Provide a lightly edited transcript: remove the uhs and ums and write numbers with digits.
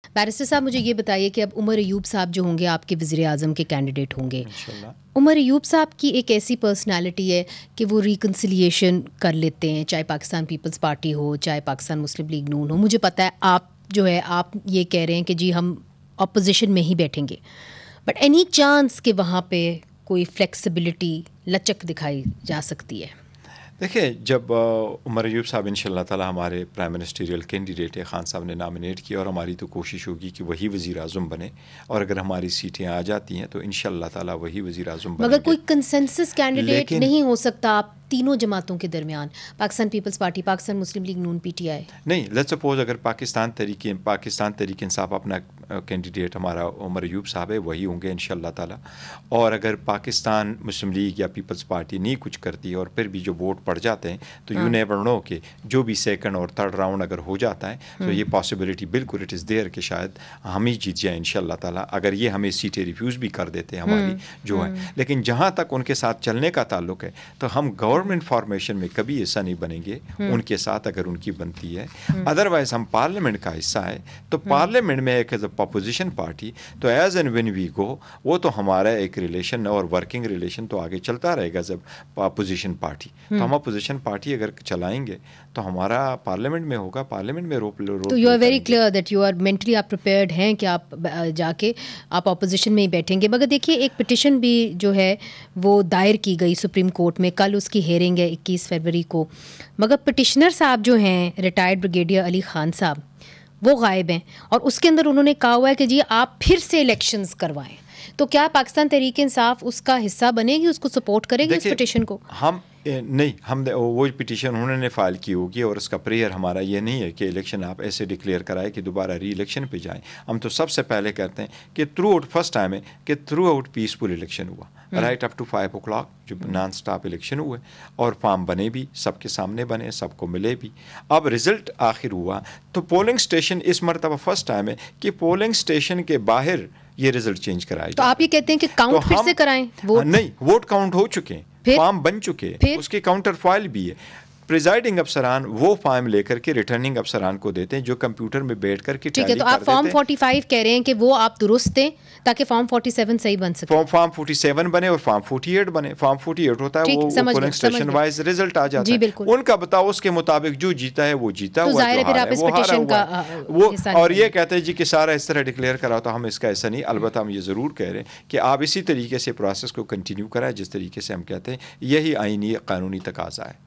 Barrister صاحب مجھے یہ بتائیے کہ اب عمر ایوب صاحب جو ہوں گے آپ کے وزیر اعظم کے کینڈیڈیٹ ہوں گے. عمر ایوب صاحب کی ایک ایسی پرسنالٹی ہے کہ وہ ریکنسیلیشن کر لیتے ہیں, چاہے پاکستان پیپلز پارٹی ہو چاہے پاکستان مسلم لیگ نون ہو. مجھے پتہ ہے آپ یہ کہہ رہے ہیں کہ جی ہم اپوزیشن میں ہی بیٹھیں گے, بٹ اینی چانس کہ وہاں پہ کوئی فلیکسیبلٹی لچک دکھائی جا سکتی ہے؟ دیکھیں, جب عمر ایوب صاحب انشاءاللہ تعالی ہمارے پرائم منسٹریل کینڈیڈیٹ ہے, خان صاحب نے نامنیٹ کیا, اور ہماری تو کوشش ہوگی کہ وہی وزیر اعظم بنے, اور اگر ہماری سیٹیں آ جاتی ہیں تو انشاءاللہ تعالی وہی وزیر اعظم بنیں گے. مگر کوئی کنسنسس کینڈیڈیٹ نہیں ہو سکتا آپ تینوں جماعتوں کے درمیان, Pakistan Peoples Party, Pakistan Muslim League Noon, P T I? نہیں, لیٹس سپوز اگر پاکستان تحریک انصاف اپنا کینڈیڈیٹ ہمارا عمر ایوب صاحب ہے, وہی ہوں گے انشاءاللہ تعالی. اور اگر پاکستان مسلم لیگ یا پیپلز پارٹی نہیں کچھ کرتی اور پھر بھی جو ووٹ پڑ جاتے ہیں تو یو نیور نو کہ جو بھی سیکنڈ اور تھرڈ راؤنڈ اگر ہو جاتا ہے تو یہ پاسبلٹی بالکل اٹ از دیئر کہ شاید ہم ہی جیت جائیں انشاءاللہ تعالی, اگر یہ ہمیں سیٹیں ریفیوز بھی کر دیتے ہیں ہماری جو ہیں. لیکن جہاں تک ان کے ساتھ چلنے کا تعلق ہے تو ہم گورنمنٹ فارمیشن میں کبھی ایسا نہیں بنیں گے ان کے ساتھ اگر ان کی بنتی ہے. ادروائز ہم پارلیمنٹ کا حصہ ہے تو پارلیمنٹ میں ایک ایز اے اپوزیشن پارٹی تو ایز این وین وی گو, وہ تو ہمارا ایک ریلیشن اور ورکنگ ریلیشن تو آگے چلتا رہے گا جب اپوزیشن پارٹی. تو ہم اپوزیشن پارٹی اگر چلائیں گے تو ہمارا پارلیمنٹ میں ہوگا, پارلیمنٹ میں تو you are very clear that you are mentally آپ پریپیئرڈ ہیں کہ آپ جا کے آپ اپوزیشن میں ہی بیٹھیں گے. مگر دیکھیے ایک پٹیشن بھی جو ہے وہ دائر کی گئی سپریم کورٹ میں, کل اس کی ہیئرنگ ہے 21 فروری کو, مگر پٹیشنر صاحب جو ہیں ریٹائرڈ بریگیڈیئر علی خان صاحب وہ غائب ہیں, اور اس کے اندر انہوں نے کہا ہوا ہے کہ جی آپ پھر سے الیکشنز کروائیں. تو کیا پاکستان تحریک انصاف اس کا حصہ بنے گی, اس کو سپورٹ کرے گی اس پٹیشن کو؟ ہم وہ پٹیشن انہوں نے فائل کی ہوگی, اور اس کا پریئر ہمارا یہ نہیں ہے کہ الیکشن آپ ایسے ڈکلیئر کرائے کہ دوبارہ ری الیکشن پہ جائیں. ہم تو سب سے پہلے کہتے ہیں کہ تھرو آؤٹ فرسٹ ٹائم ہے کہ تھرو آؤٹ پیسفل الیکشن ہوا, رائٹ اپ ٹو 5 o'clock جو نان سٹاپ الیکشن ہوئے, اور فارم بنے بھی, سب کے سامنے بنے, سب کو ملے بھی. اب رزلٹ آخر ہوا تو پولنگ اسٹیشن اس مرتبہ فرسٹ ٹائم ہے کہ پولنگ اسٹیشن کے باہر یہ رزلٹ چینج کرائے. تو آپ یہ کہتے ہیں کہ کاؤنٹ پھر سے کرائیں؟ نہیں, ووٹ کاؤنٹ ہو چکے ہیں, فارم بن چکے, اس کی کاؤنٹر فائل بھی ہے. پریزائڈنگ افسران وہ فارم لے کر کے ریٹرننگ افسران کو دیتے ہیں جو کمپیوٹر میں بیٹھ کر کے ٹھیک ہے. تو آپ فارم 45 کہہ رہے ہیں کہ وہ آپ درست دیں تاکہ فارم 47 صحیح بن سکے. فارم 47 بنے اور فارم 48 بنے. فارم 48 ہوتا ہے وہ پولنگ اسٹیشن وائز رزلٹ آ جاتا ہے, ان کا بتاؤ اس کے مطابق جو جیتا ہے وہ جیتا ہوا, وہ ہارا ہوا وہ. اور یہ کہتے ہیں جی کہ سارا اس طرح ڈکلیئر کرا, تو ہم اس کا ایسا نہیں. البتہ ہم یہ ضرور کہہ رہے ہیں کہ آپ اسی طریقے سے پروسیس کو کنٹینیو کرائیں جس طریقے سے ہم کہتے ہیں, یہی آئینی قانونی تقاضا ہے.